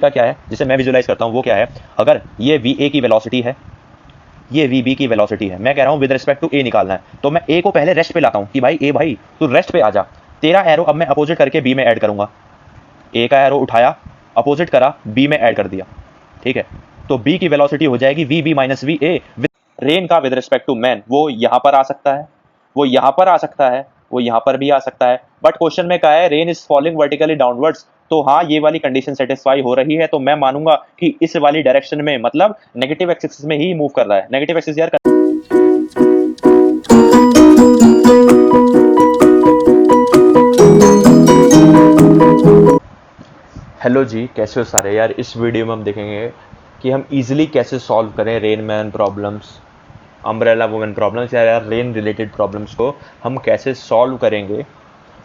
तरीका क्या है जिसे मैं विजुलाइज करता हूँ वो क्या है, अगर ये वी ए की वेलोसिटी है, ये वी बी की वेलोसिटी है, मैं कह रहा हूँ विद रिस्पेक्ट टू ए निकालना है, तो मैं ए को पहले रेस्ट पे लाता हूँ कि भाई ए भाई तू रेस्ट पे आ जा, तेरा एरो अब मैं अपोजिट करके बी में ऐड करूंगा। ए का एरो उठाया, अपोजिट करा, बी में ऐड कर दिया, ठीक है। तो बी की वेलोसिटी हो जाएगी V B minus V A. Rain का विद रिस्पेक्ट टू मैन वो यहां पर आ सकता है, वो यहां पर आ सकता है, वो यहां पर भी आ सकता है, बट क्वेश्चन में कहा है rain is falling vertically downwards, तो हाँ ये वाली कंडीशन सेटिस्फाई हो रही है, तो मैं मानूंगा कि इस वाली डायरेक्शन में मतलब नेगेटिव एक्सिस में ही मूव कर रहा है। नेगेटिव एक्सिस यार हेलो जी, कैसे हो सारे यार। इस वीडियो में हम देखेंगे कि हम इजीली कैसे सॉल्व करें rain man problems, umbrella women problems या यार रेन रिलेटेड प्रॉब्लम्स को हम कैसे सॉल्व करेंगे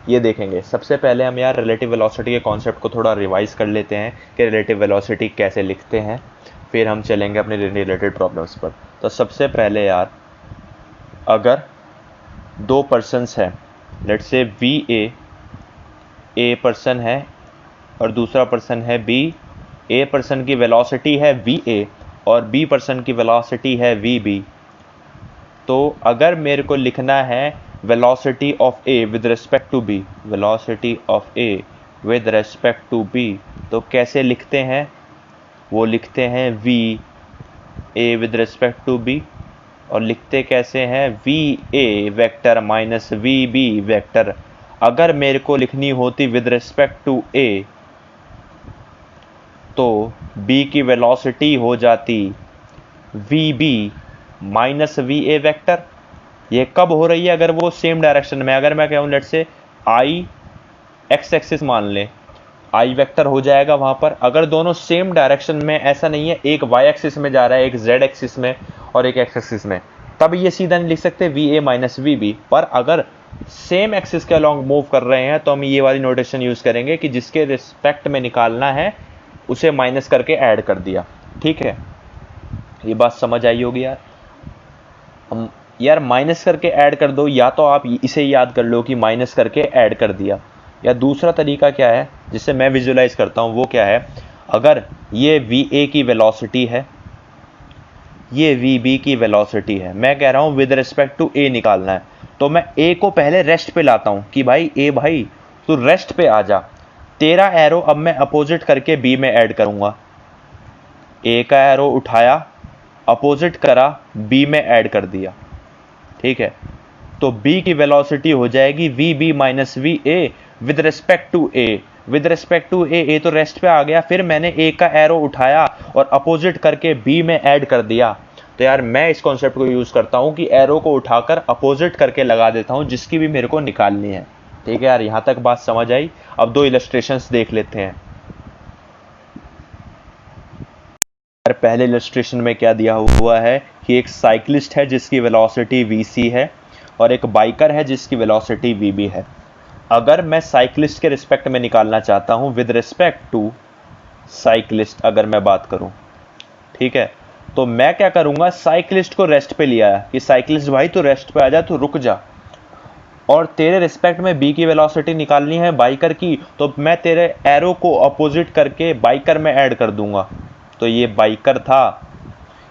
ये देखेंगे। सबसे पहले हम यार रिलेटिव वेलोसिटी के कॉन्सेप्ट को थोड़ा रिवाइज कर लेते हैं कि रिलेटिव वेलोसिटी कैसे लिखते हैं, फिर हम चलेंगे अपने रेन रिलेटेड प्रॉब्लम्स पर। तो सबसे पहले यार अगर दो पर्सनस हैं, let's say V a person है और दूसरा पर्सन है बी। ए पर्सन की वेलोसिटी है वी ए और बी पर्सन की वेलोसिटी है वी बी। तो अगर मेरे को लिखना है velocity of A with respect to B, velocity of A with respect to B, तो कैसे लिखते हैं, वो लिखते हैं V A with respect to B, और लिखते कैसे हैं V A vector minus V B vector. अगर मेरे को लिखनी होती विद रिस्पेक्ट टू ए तो बी की वेलोसिटी हो जाती V B minus V A vector. ये कब हो रही है, अगर वो सेम डायरेक्शन में, अगर मैं कहूँ लेट से आई एक्स एक्सिस मान ले, आई वेक्टर हो जाएगा वहां पर। अगर दोनों सेम डायरेक्शन में, ऐसा नहीं है एक वाई एक्सिस में जा रहा है, एक जेड एक्सिस में और एक एक्स एक्सिस में, तब ये सीधा नहीं लिख सकते V A minus V B. पर अगर सेम एक्सिस के अलॉन्ग मूव कर रहे हैं तो हम ये वाली नोटेशन यूज करेंगे कि जिसके रिस्पेक्ट में निकालना है उसे माइनस करके ऐड कर दिया, ठीक है। ये बात समझ आई होगी यार। हम यार माइनस करके ऐड कर दो, या तो आप इसे याद कर लो कि माइनस करके ऐड कर दिया, या दूसरा तरीका क्या है जिससे मैं विजुलाइज करता हूं वो क्या है, अगर ये वी ए की वेलोसिटी है, ये वी बी की वेलोसिटी है, मैं कह रहा हूं विद रिस्पेक्ट टू ए निकालना है, तो मैं ए को पहले रेस्ट पे लाता हूं कि भाई ए भाई तू रेस्ट पे आ जा, तेरा एरो अब मैं अपोजिट करके बी में ऐड करूंगा। ए का एरो उठाया, अपोजिट करा, बी में ऐड कर दिया, ठीक है। तो बी की वेलोसिटी हो जाएगी V B minus V A with respect to A. With respect to A, A तो रेस्ट पे आ गया, फिर मैंने ए का एरो उठाया और अपोजिट करके बी में ऐड कर दिया। तो यार मैं इस कॉन्सेप्ट को यूज करता हूं कि एरो को उठाकर अपोजिट करके लगा देता हूं जिसकी भी मेरे को निकालनी है, ठीक है यार। यहां तक बात समझ आई। अब दो इलस्ट्रेशंस देख लेते हैं। पहले इलस्ट्रेशन में क्या दिया हुआ है कि एक साइक्लिस्ट है जिसकी वेलोसिटी vc है और एक बाइकर है जिसकी वेलोसिटी vb है। अगर मैं साइक्लिस्ट के रिस्पेक्ट में निकालना चाहता हूं विद रिस्पेक्ट टू साइक्लिस्ट, अगर मैं बात करूं, ठीक है, तो मैं क्या करूंगा, साइक्लिस्ट को रेस्ट पे लिया है कि साइक्लिस्ट भाई तू रेस्ट पे आ जा, तू रुक जा, और तेरे रिस्पेक्ट में बी की वेलोसिटी निकालनी है बाइकर की, तो मैं तेरे एरो को अपोजिट करके बाइकर में ऐड कर दूंगा। तो ये बाइकर था,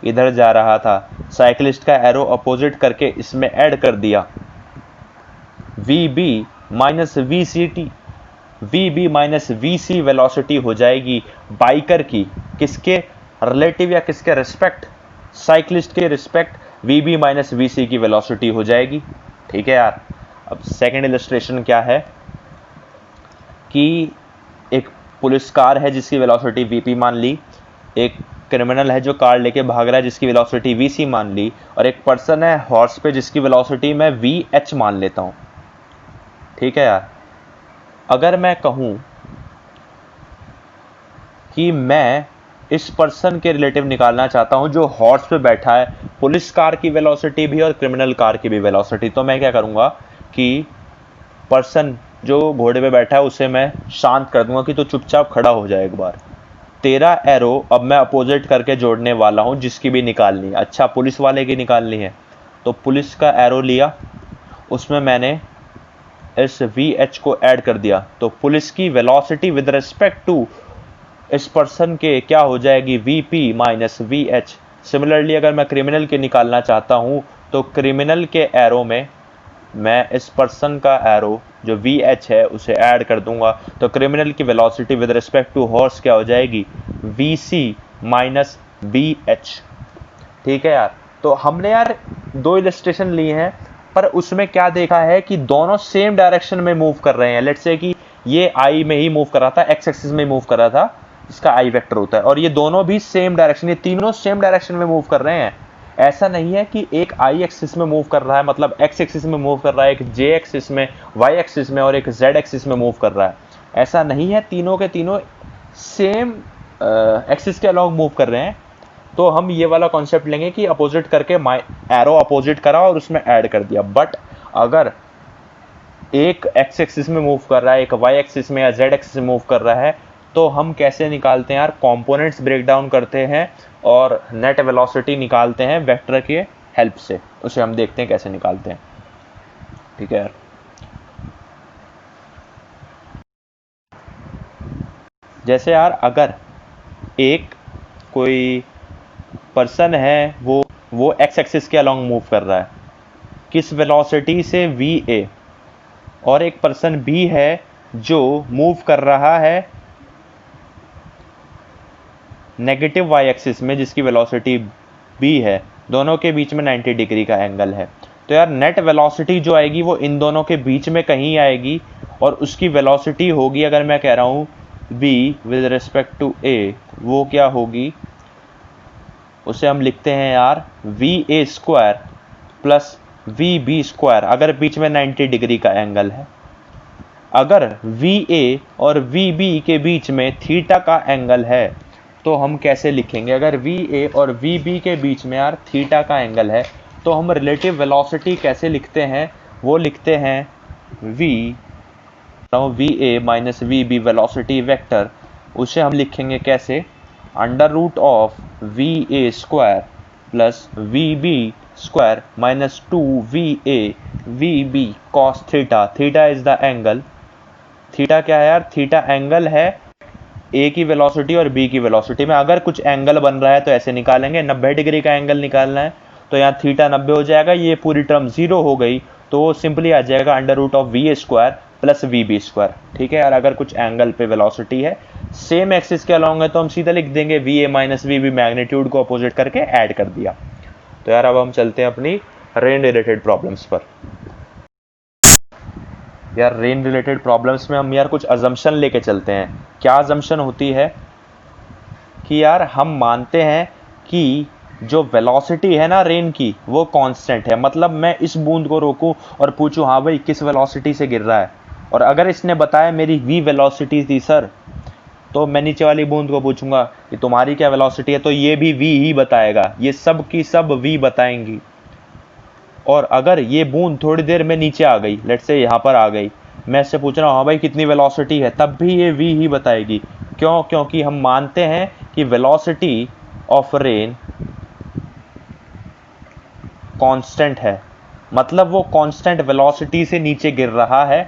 इधर जा रहा था, साइकिलिस्ट का एरो अपोजिट करके इसमें ऐड कर दिया, V B minus V C T, V B minus V C velocity हो जाएगी बाइकर की, किसके रिलेटिव या किसके रिस्पेक्ट, साइकिलिस्ट के respect V B minus V C की वेलोसिटी हो जाएगी, ठीक है यार। अब सेकेंड इलस्ट्रेशन क्या है कि एक पुलिस कार है जिसकी वेलोसिटी वीपी मान ली, एक क्रिमिनल है जो कार लेके भाग रहा है जिसकी वेलोसिटी वीसी मान ली, और एक पर्सन है हॉर्स पे जिसकी वेलोसिटी मैं वी एच मान लेता हूं, ठीक है यार। अगर मैं कहूं कि मैं इस पर्सन के रिलेटिव निकालना चाहता हूं जो हॉर्स पे बैठा है, पुलिस कार की वेलोसिटी भी और क्रिमिनल कार की भी वेलोसिटी, तो मैं क्या करूंगा कि पर्सन जो घोड़े पे बैठा है उसे मैं शांत कर दूंगा कि तो चुपचाप खड़ा हो जाए एक बार, तेरा एरो अब मैं अपोजिट करके जोड़ने वाला हूं जिसकी भी निकालनी है। अच्छा पुलिस वाले की निकालनी है, तो पुलिस का एरो लिया, उसमें मैंने इस वी एच को ऐड कर दिया, तो पुलिस की वेलोसिटी विद रिस्पेक्ट टू इस पर्सन के क्या हो जाएगी, V P minus V H. Similarly अगर मैं क्रिमिनल के निकालना चाहता हूँ तो क्रिमिनल के एरो में मैं इस पर्सन का एरो जो वी एच है उसे ऐड कर दूंगा, तो क्रिमिनल की velocity with respect to horse क्या हो जाएगी, V C minus V H. ठीक है यार, तो हमने यार 2 इलस्ट्रेशन लिए हैं, पर उसमें क्या देखा है कि दोनों सेम डायरेक्शन में मूव कर रहे हैं। लेट्स से कि ये आई में ही मूव कर रहा था, एक्स एक्सिस में मूव कर रहा था, इसका आई वेक्टर होता है, और ये दोनों भी सेम डायरेक्शन, ये तीनों सेम डायरेक्शन में मूव कर रहे हैं। ऐसा नहीं है कि एक आई एक्सिस में मूव कर रहा है, मतलब एक्स एक्सिस में मूव कर रहा है, एक जे एक्सिस में, वाई एक्सिस में और एक जेड एक्सिस में मूव कर रहा है। ऐसा नहीं है, तीनों के तीनों सेम एक्सिस के अलॉन्ग मूव कर रहे हैं। तो हम ये वाला कॉन्सेप्ट लेंगे कि अपोजिट करके एरो अपोजिट करा और उसमें ऐड कर दिया। बट अगर एक एक्स एक्सिस में मूव कर रहा है, एक वाई एक्सिस में या जेड एक्सिस में मूव कर रहा है, तो हम कैसे निकालते हैं यार, कंपोनेंट्स ब्रेक डाउन करते हैं और नेट वेलोसिटी निकालते हैं वेक्टर के हेल्प से। उसे हम देखते हैं कैसे निकालते हैं। ठीक है यार, जैसे यार अगर एक कोई पर्सन है वो एक्स एक्सिस के अलोंग मूव कर रहा है किस वेलोसिटी से, वी ए, और एक पर्सन बी है जो मूव कर रहा है नेगेटिव वाई एक्सिस में जिसकी वेलोसिटी बी है, दोनों के बीच में 90 डिग्री का एंगल है। तो यार नेट वेलोसिटी जो आएगी वो इन दोनों के बीच में कहीं आएगी और उसकी वेलोसिटी होगी, अगर मैं कह रहा हूँ v with respect to a, वो क्या होगी, उसे हम लिखते हैं यार V A square plus V B square, अगर बीच में 90 डिग्री का एंगल है। अगर वी ए और वी बी के बीच में थीटा का एंगल है तो हम कैसे लिखेंगे, अगर वी ए और वी बी के बीच में यार थीटा का एंगल है तो हम रिलेटिव वेलोसिटी कैसे लिखते हैं, वो लिखते हैं V A minus V B velocity vector, उसे हम लिखेंगे कैसे, under root of V A square plus V B square minus 2va vb cos theta. Theta is the angle, theta क्या है यार, थीटा एंगल है ए की वेलोसिटी और बी की वेलोसिटी में। अगर कुछ एंगल बन रहा है तो ऐसे निकालेंगे, 90 डिग्री का एंगल निकालना है तो यहाँ थीटा 90 हो जाएगा, ये पूरी टर्म 0 हो गई तो वो सिंपली आ जाएगा under root of V A square plus V B square. ठीक है यार, अगर कुछ एंगल पे वेलोसिटी है सेम एक्सिस के अलॉन्ग है तो हम सीधा लिख देंगे V A minus V B, magnitude को अपोजिट करके ऐड कर दिया। तो यार अब हम चलते हैं अपनी रेन रिलेटेड प्रॉब्लम्स पर। यार रेन रिलेटेड प्रॉब्लम्स में हम यार कुछ अजम्पशन लेके चलते हैं। क्या अजम्पशन होती है कि यार हम मानते हैं कि जो वेलोसिटी है ना रेन की वो कांस्टेंट है, मतलब मैं इस बूंद को रोकूं और पूछूं हाँ भाई किस वेलोसिटी से गिर रहा है, और अगर इसने बताया मेरी v वेलोसिटी थी सर, तो मैं नीचे वाली बूंद को पूछूंगा कि तुम्हारी क्या वेलोसिटी है, तो ये भी v ही बताएगा, ये सब की सब v बताएंगी। और अगर ये बूंद थोड़ी देर में नीचे आ गई, लेट्स से यहाँ पर आ गई, मैं इससे पूछ रहा हूँ हाँ भाई कितनी वेलोसिटी है, तब भी ये v ही बताएगी। क्यों, क्योंकि हम मानते हैं कि वेलोसिटी ऑफ रेन कांस्टेंट है, मतलब वो कांस्टेंट वेलोसिटी से नीचे गिर रहा है।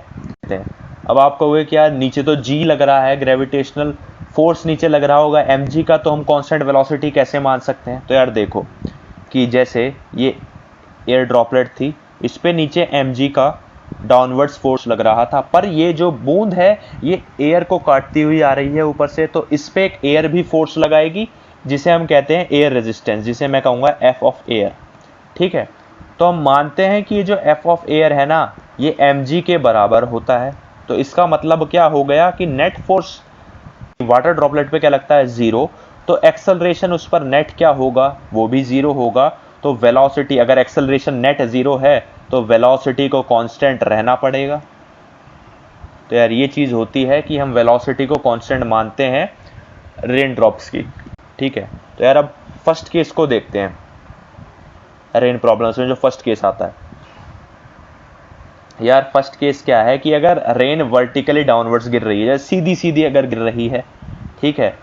अब आप कहोगे कि यार नीचे तो g लग रहा है, ग्रेविटेशनल फोर्स नीचे लग रहा होगा mg का, तो हम कांस्टेंट वेलोसिटी कैसे मान सकते हैं। तो यार देखो कि जैसे ये एयर ड्रॉपलेट थी, इस पे नीचे mg का डाउनवर्ड्स फोर्स लग रहा था, पर ये जो बूंद है ये एयर को काटती हुई आ रही है ऊपर से, तो इस पे एक एयर भी फोर्स लगाएगी जिसे हम कहते हैं एयर रेजिस्टेंस, जिसे मैं कहूँगा एफ ऑफ एयर। ठीक है, तो हम मानते हैं कि ये जो एफ ऑफ एयर है ना ये mg के बराबर होता है। तो इसका मतलब क्या हो गया कि नेट फोर्स वाटर ड्रॉपलेट पे क्या लगता है, 0, तो एक्सेलरेशन उस पर नेट क्या होगा, वो भी 0 होगा। तो वेलोसिटी, अगर एक्सेलरेशन नेट 0 है तो वेलोसिटी को कांस्टेंट रहना पड़ेगा। तो यार ये चीज़ होती है कि हम वेलोसिटी को कांस्टेंट मानते हैं रेन ड्रॉप्स की। ठीक है, तो यार अब फर्स्ट केस को देखते हैं। रेन प्रॉब्लम्स में जो फर्स्ट केस आता है यार, फर्स्ट केस क्या है कि अगर रेन वर्टिकली डाउनवर्ड्स गिर रही है, सीधी सीधी अगर गिर रही है, ठीक है,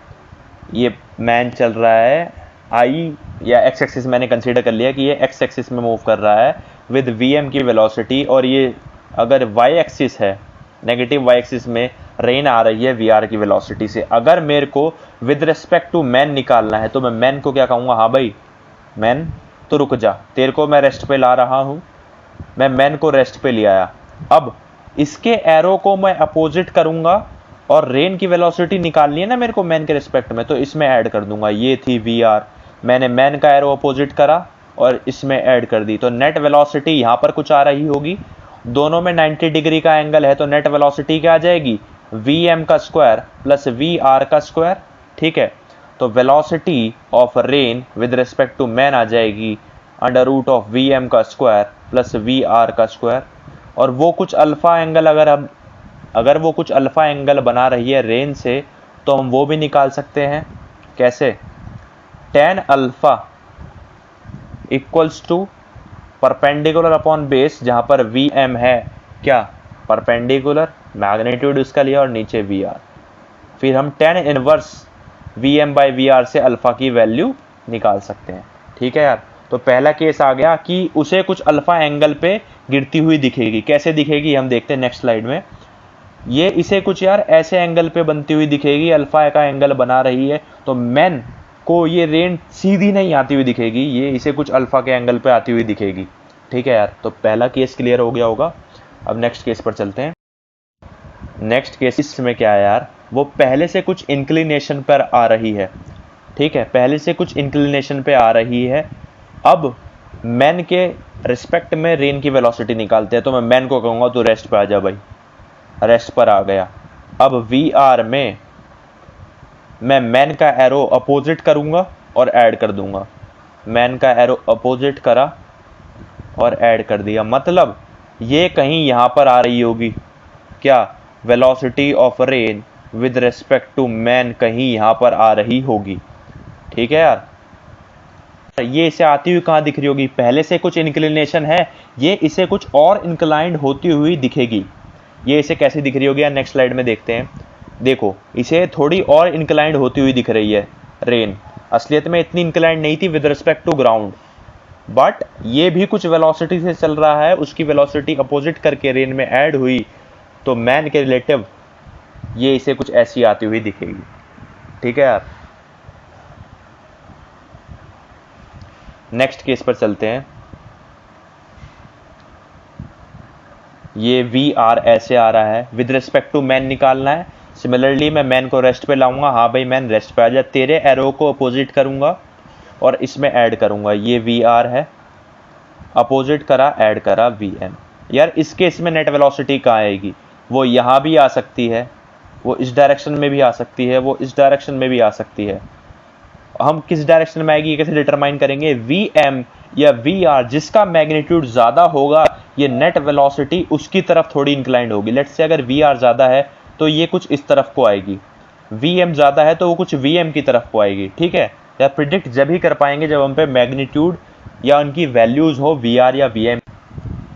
ये मैन चल रहा है आई या एक्स एक्सिस, मैंने कंसीडर कर लिया कि ये एक्स एक्सिस में मूव कर रहा है विद वी एम की वेलोसिटी, और ये अगर वाई एक्सिस है, नेगेटिव वाई एक्सिस में, रेन आ रही है वी आर की वेलोसिटी से। अगर मेरे को विद रिस्पेक्ट टू मैन निकालना है तो मैं मैन को क्या कहूँगा, हाँ भाई मैन तो रुक जा, तेरे को मैं रेस्ट पे ला रहा हूँ, मैं मैन को रेस्ट पे ले आया। अब इसके एरो को मैं अपोजिट करूंगा और रेन की वेलोसिटी निकालनी है ना मेरे को मैन के रिस्पेक्ट में, तो इसमें ऐड कर दूंगा। ये थी वी आर, मैंने मैन का एरो अपोजिट करा और इसमें ऐड कर दी, तो नेट वेलोसिटी यहाँ पर कुछ आ रही होगी। दोनों में 90 डिग्री का एंगल है, तो नेट वेलोसिटी क्या आ जाएगी, वी एम का स्क्वायर प्लस वी आर का स्क्वायर। ठीक है, तो velocity of rain with respect to man आ जाएगी under root of V M का स्क्वायर प्लस वी आर का स्क्वायर। और वो कुछ अल्फा एंगल अगर वो कुछ अल्फा एंगल बना रही है रेन से, तो हम वो भी निकाल सकते हैं। कैसे, tan alpha equals to perpendicular upon base, जहां पर वी एम है क्या, परपेंडिकुलर, मैग्नीट्यूड उसका लिया और नीचे वी आर, फिर हम tan inverse V M by V R से अल्फा की वैल्यू निकाल सकते हैं। ठीक है यार, तो पहला केस आ गया कि उसे कुछ अल्फा एंगल पे गिरती हुई दिखेगी। कैसे दिखेगी हम देखते हैं नेक्स्ट स्लाइड में। ये इसे कुछ यार ऐसे एंगल पे बनती हुई दिखेगी, अल्फा का एंगल बना रही है, तो मैन को ये रेन सीधी नहीं आती हुई दिखेगी, ये इसे कुछ अल्फा के एंगल पे आती हुई दिखेगी। ठीक है यार, तो पहला केस क्लियर हो गया होगा। अब नेक्स्ट केस पर चलते हैं। नेक्स्ट केस इसमें क्या है यार, वो पहले से कुछ इंक्लिनेशन पर आ रही है। ठीक है, पहले से कुछ इंक्लिनेशन पे आ रही है। अब मैन के रिस्पेक्ट में रेन की वेलोसिटी निकालते हैं, तो मैं मैन को कहूँगा तो रेस्ट पे आ जा भाई, रेस्ट पर आ गया। अब वी आर में मैं मैन का एरो अपोजिट करूँगा और ऐड कर दूंगा। मैन का एरो अपोजिट करा और ऐड कर दिया, मतलब ये कहीं यहाँ पर आ रही होगी क्या, velocity of rain with respect to man कहीं यहाँ पर आ रही होगी। ठीक है यार, ये इसे आती हुई कहाँ दिख रही होगी, पहले से कुछ इंक्लिनेशन है, ये इसे कुछ और इंक्लाइंड होती हुई दिखेगी। ये इसे कैसे दिख रही होगी यार, नेक्स्ट स्लाइड में देखते हैं। देखो, इसे थोड़ी और इंक्लाइंड होती हुई दिख रही है रेन, असलियत में इतनी इंक्लाइंड नहीं थी with respect to ground, but ये भी कुछ वेलोसिटी से चल रहा है, उसकी वेलोसिटी अपोजिट करके रेन में ऐड हुई, तो मैन के रिलेटिव ये इसे कुछ ऐसी आती हुई दिखेगी। ठीक है यार, नेक्स्ट केस पर चलते हैं। ये वी आर ऐसे आ रहा है, विद रिस्पेक्ट टू मैन निकालना है। सिमिलरली मैं मैन को रेस्ट पे लाऊंगा, हाँ भाई मैन रेस्ट पे आ जा, तेरे एरो को अपोजिट करूंगा और इसमें ऐड करूंगा। ये वी आर है, अपोजिट करा ऐड करा वी एम। यार इस केस में नेट वेलोसिटी कहाँ आएगी, वो यहाँ भी आ सकती है, वो इस डायरेक्शन में भी आ सकती है, वो इस डायरेक्शन में भी आ सकती है। हम किस डायरेक्शन में आएगी ये कैसे डिटरमाइन करेंगे, वी एम या वी आर जिसका मैग्नीट्यूड ज़्यादा होगा, ये नेट वेलोसिटी उसकी तरफ थोड़ी इंक्लाइंड होगी। लेट्स से अगर वी आर ज़्यादा है तो ये कुछ इस तरफ को आएगी, वी एम ज़्यादा है तो वो कुछ वी एम की तरफ को आएगी। ठीक है, या प्रिडिक्ट जब ही कर पाएंगे जब हम पे मैग्नीट्यूड या उनकी वैल्यूज़ हो वी आर या वी एम।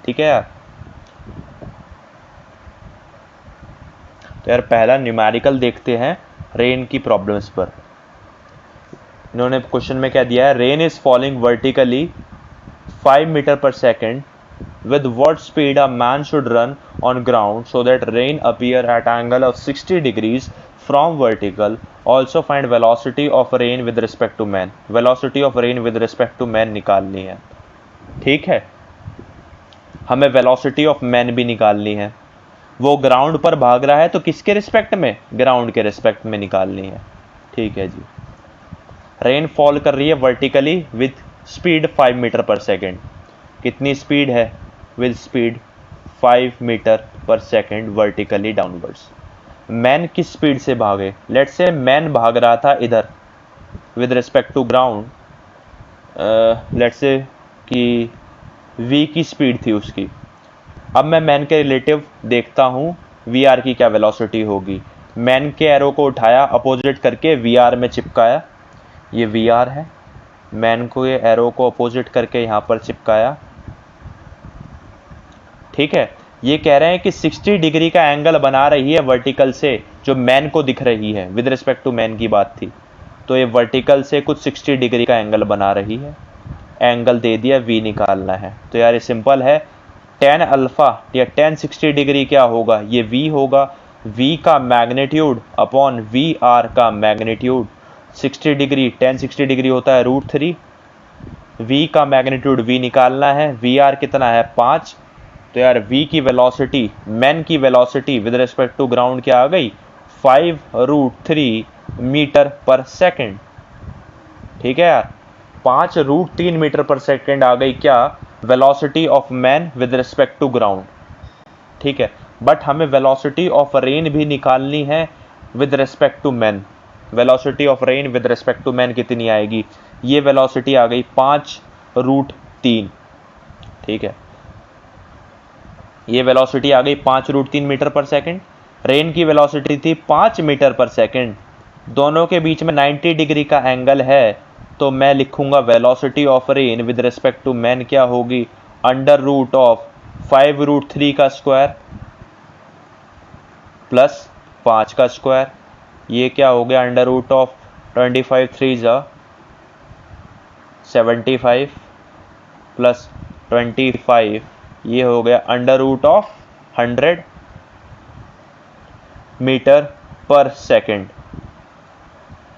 ठीक है यार, तो यार पहला न्यूमेरिकल देखते हैं रेन की प्रॉब्लम्स पर। इन्होंने क्वेश्चन में क्या दिया है, rain is falling vertically 5 metre per second with what speed a man should run on ground so that rain appear at angle of 60 degrees from vertical. Also find velocity of rain with respect to man. Velocity of rain with respect to man निकालनी है। ठीक है, हमें velocity of man भी निकालनी है। वो ground पर भाग रहा है तो किसके रिस्पेक्ट में, ग्राउंड के रिस्पेक्ट में निकालनी है। ठीक है जी, रेन फॉल कर रही है vertically with speed 5 metre per second. कितनी स्पीड है, with speed 5 metre per second vertically downwards. Man किस स्पीड से भागे, लेट्स से मैन भाग रहा था इधर with respect to ground, let's say कि v की स्पीड थी उसकी। अब मैं मैन के रिलेटिव देखता हूँ वी आर की क्या वेलोसिटी होगी। मैन के एरो को उठाया अपोजिट करके वी आर में चिपकाया, ये वी आर है, मैन को ये एरो को अपोजिट करके यहाँ पर चिपकाया। ठीक है, ये कह रहे हैं कि 60 डिग्री का एंगल बना रही है वर्टिकल से, जो मैन को दिख रही है, विद रिस्पेक्ट टू मैन की बात थी, तो ये वर्टिकल से कुछ 60 डिग्री का एंगल बना रही है। एंगल दे दिया, वी निकालना है। तो यार ये सिंपल है, tan अल्फा या tan 60 डिग्री क्या होगा, ये v होगा, v का मैग्नीट्यूड अपॉन वी आर का मैग्नीट्यूड 60 डिग्री tan 60 डिग्री होता है √3। v का मैग्नीट्यूड v निकालना है, वी आर कितना है 5। तो यार v की वेलोसिटी, मैन की velocity with respect to ground क्या आ गई 5√3 मीटर पर सेकेंड। ठीक है यार, 5√3 मीटर पर सेकेंड आ गई क्या velocity of man with respect to ground. ठीक है, बट हमें वेलोसिटी ऑफ रेन भी निकालनी है with respect to man. Velocity of rain with respect to man कितनी आएगी, ये वेलोसिटी आ गई 5√3। ठीक है, ये वेलोसिटी आ गई 5√3 मीटर पर सेकेंड। रेन की वेलोसिटी थी 5 मीटर पर सेकेंड, दोनों के बीच में 90 डिग्री का एंगल है, तो मैं लिखूंगा velocity of rain with respect to man क्या होगी √5√3 का स्क्वायर प्लस 5 का स्क्वायर। ये क्या हो गया √25 3 75 प्लस 25, ये हो गया √100 मीटर पर सेकेंड।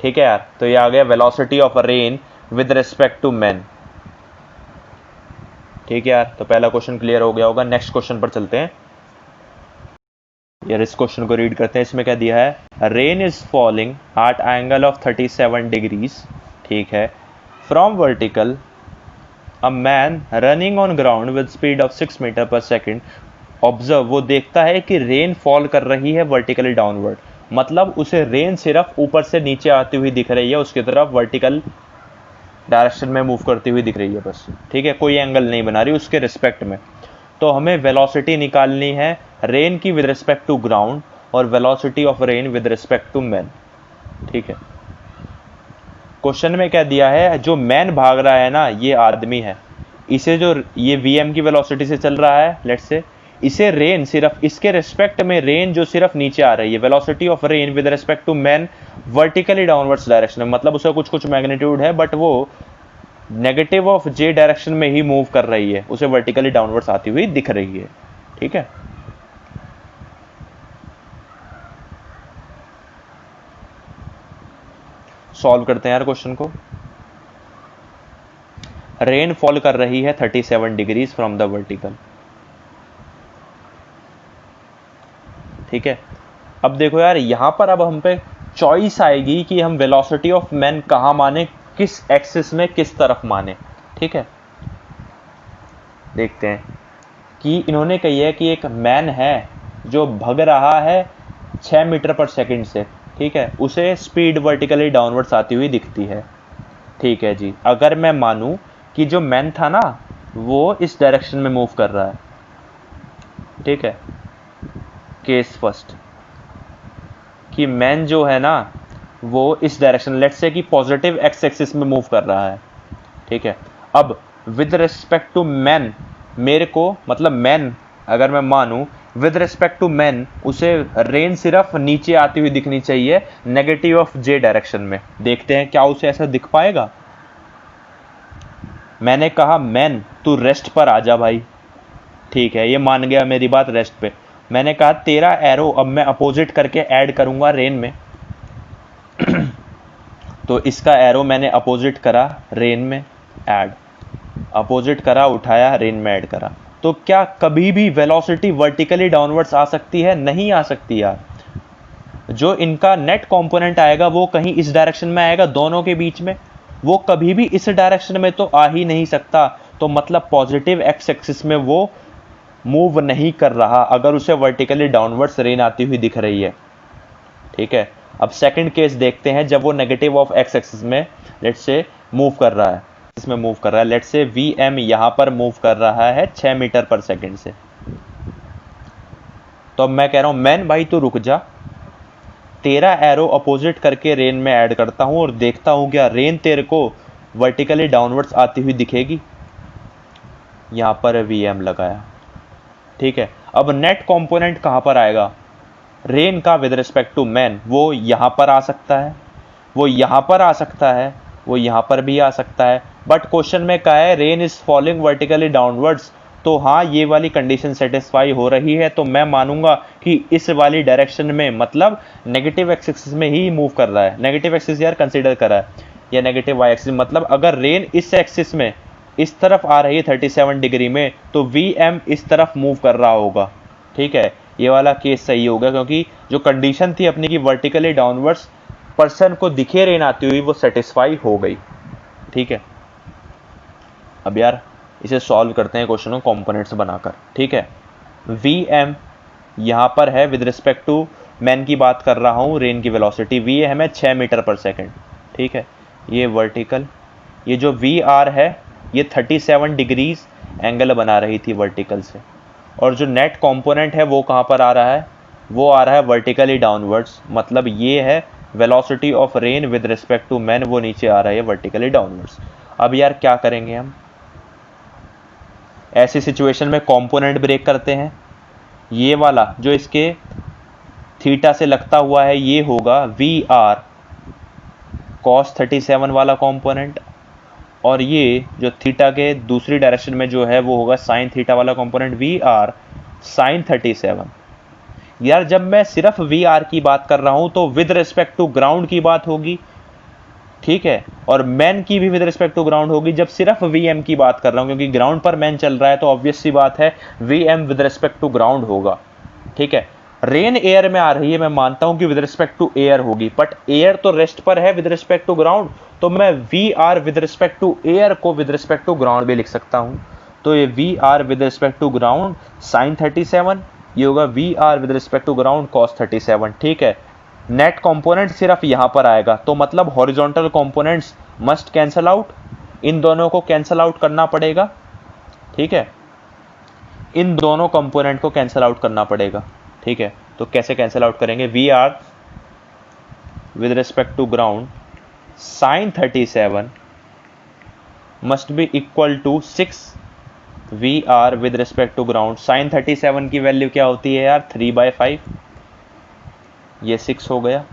ठीक है यार, तो ये आ गया velocity of rain with respect to man. ठीक है यार, तो पहला क्वेश्चन क्लियर हो गया होगा। नेक्स्ट क्वेश्चन पर चलते हैं यार, इस क्वेश्चन को रीड करते हैं। इसमें क्या दिया है, rain is falling at angle of 37 degrees. ठीक है, from vertical a man running on ground with speed of 6 metre per second observe. वो देखता है कि रेन फॉल कर रही है वर्टिकली डाउनवर्ड, मतलब उसे रेन सिर्फ ऊपर से नीचे आती हुई दिख रही है, उसकी तरफ वर्टिकल डायरेक्शन में मूव करती हुई दिख रही है बस। ठीक है, कोई एंगल नहीं बना रही उसके रिस्पेक्ट में। तो हमें वेलोसिटी निकालनी है रेन की विद रिस्पेक्ट टू ग्राउंड और velocity of rain with respect to man. ठीक है, क्वेश्चन में क्या दिया है, जो मैन भाग रहा है ना ये आदमी है, इसे जो ये vm की वेलोसिटी से चल रहा है लेट्स से, इसे रेन सिर्फ इसके रिस्पेक्ट में रेन जो सिर्फ नीचे आ रही है, velocity of rain with respect to man vertically downwards direction में, मतलब उसका कुछ मैग्नीट्यूड है बट वो नेगेटिव ऑफ जे डायरेक्शन में ही मूव कर रही है, उसे वर्टिकली डाउनवर्ड्स आती हुई दिख रही है। ठीक है, सॉल्व करते हैं यार क्वेश्चन को। रेन फॉल कर रही है 37 डिग्रीज फ्रॉम द वर्टिकल। ठीक है, अब देखो यार यहां पर अब हम पे चॉइस आएगी कि हम वेलोसिटी ऑफ मैन कहां माने, किस एक्सिस में किस तरफ माने। ठीक है, देखते हैं कि इन्होंने कही है कि एक मैन है जो भग रहा है 6 मीटर पर सेकंड से। ठीक है, उसे स्पीड वर्टिकली डाउनवर्ड्स आती हुई दिखती है। ठीक है जी, अगर मैं मानूं कि जो मैन था ना वो इस डायरेक्शन में मूव कर रहा है। ठीक है, केस फर्स्ट कि मैन जो है ना वो इस डायरेक्शन लेट्स से कि पॉजिटिव एक्स एक्सिस में मूव कर रहा है। ठीक है, अब विद रिस्पेक्ट टू मैन मेरे को, मतलब मैन अगर मैं मानूं विद रिस्पेक्ट टू मैन, उसे रेन सिर्फ नीचे आती हुई दिखनी चाहिए नेगेटिव ऑफ जे डायरेक्शन में। देखते हैं क्या उसे ऐसा दिख पाएगा। मैंने कहा मैन तू रेस्ट पर आ जा भाई। ठीक है, ये मान गया मेरी बात रेस्ट पे। मैंने कहा तेरा एरो अब मैं अपोजिट करके ऐड करूंगा रेन में तो इसका एरो मैंने अपोजिट करा रेन में ऐड, अपोजिट करा उठाया रेन में ऐड करा। तो क्या कभी भी वेलोसिटी वर्टिकली डाउनवर्ड्स आ सकती है? नहीं आ सकती यार। जो इनका नेट कंपोनेंट आएगा वो कहीं इस डायरेक्शन में आएगा दोनों के बीच में, वो कभी भी इस डायरेक्शन में तो आ ही नहीं सकता। तो मतलब पॉजिटिव एक्स एक्सिस में वो मूव नहीं कर रहा अगर उसे वर्टिकली डाउनवर्ड्स रेन आती हुई दिख रही है। ठीक है, अब सेकंड केस देखते हैं जब वो नेगेटिव ऑफ एक्स एक्सिस में लेट्स से मूव कर रहा है, इसमें मूव कर रहा है, लेट्स से vm यहां पर मूव कर रहा है 6 मीटर पर सेकंड से। तो अब मैं कह रहा हूं मैन भाई तू रुक जा, तेरा एरो अपोजिट करके रेन में ऐड करता हूं और देखता हूं क्या रेन तेरे को वर्टिकली डाउनवर्ड्स आती हुई दिखेगी। यहां पर vm लगाया। ठीक है, अब नेट कंपोनेंट कहां पर आएगा, रेन का विद रिस्पेक्ट टू मैन। वो यहां पर आ सकता है, वो यहां पर आ सकता है, वो यहां पर भी आ सकता है, बट क्वेश्चन में क्या है rain is falling vertically downwards तो हाँ ये वाली कंडीशन सेटिस्फाई हो रही है, तो मैं मानूंगा कि इस वाली डायरेक्शन में, मतलब नेगेटिव एक्सिस में ही मूव कर रहा है। नेगेटिव एक्सिस यार कंसीडर करा है, या नेगेटिव वाई एक्सिस, मतलब अगर रेन इस एक्सिस में इस तरफ आ रही है 37 डिग्री में, तो वी एम इस तरफ मूव कर रहा होगा। ठीक है, ये वाला केस सही होगा, क्योंकि जो कंडीशन थी अपनी की वर्टिकली डाउनवर्ड्स पर्सन को दिखे रेन आती हुई, वो सेटिस्फाई हो गई। ठीक है, अब यार इसे सॉल्व करते हैं क्वेश्चन को कंपोनेंट्स बनाकर। ठीक है, वी एम यहाँ पर है विद रिस्पेक्ट टू मैन की बात कर रहा हूँ, रेन की वेलोसिटी वी एम है 6 मीटर पर सेकेंड। ठीक है, ये वर्टिकल, ये जो वी आर है ये 37 डिग्रीज एंगल बना रही थी वर्टिकल से, और जो नेट कंपोनेंट है वो कहाँ पर आ रहा है, वो आ रहा है वर्टिकली डाउनवर्ड्स, मतलब ये है velocity of rain with respect to man, वो नीचे आ रहा है वर्टिकली डाउनवर्ड्स। अब यार क्या करेंगे हम, ऐसी सिचुएशन में कंपोनेंट ब्रेक करते हैं। ये वाला जो इसके थीटा से लगता हुआ है ये होगा वी आर कॉस 37 वाला कंपोनेंट, और ये जो थीटा के दूसरी डायरेक्शन में जो है वो होगा साइन थीटा वाला कंपोनेंट वी आर साइन 37। यार जब मैं सिर्फ वी आर की बात कर रहा हूं तो विद रिस्पेक्ट टू ग्राउंड की बात होगी। ठीक है, और मैन की भी विद रिस्पेक्ट टू ग्राउंड होगी जब सिर्फ वी एम की बात कर रहा हूं, क्योंकि ग्राउंड पर मैन चल रहा है तो ऑब्वियस सी बात है V M with respect to ground होगा। ठीक है, रेन एयर में आ रही है, मैं मानता हूं कि विद रिस्पेक्ट टू एयर होगी, बट एयर तो रेस्ट पर है विद रिस्पेक्ट टू ग्राउंड, तो मैं V R with respect to air को विद रिस्पेक्ट टू ग्राउंड भी लिख सकता हूं। तो ये V R with respect to ground sine 37, ये होगा V R with respect to ground cos 37। ठीक है, नेट कंपोनेंट सिर्फ यहां पर आएगा, तो मतलब horizontal components must cancel out, इन दोनों को कैंसल आउट करना पड़ेगा। ठीक है, इन दोनों कंपोनेंट को कैंसल आउट करना पड़ेगा। ठीक है, तो कैसे कैंसल आउट करेंगे, V R with respect to ground sine 37 must be equal to 6 V R with respect to ground. Sine 37 की वैल्यू क्या होती है यार, 3/5, ये 6 हो गया,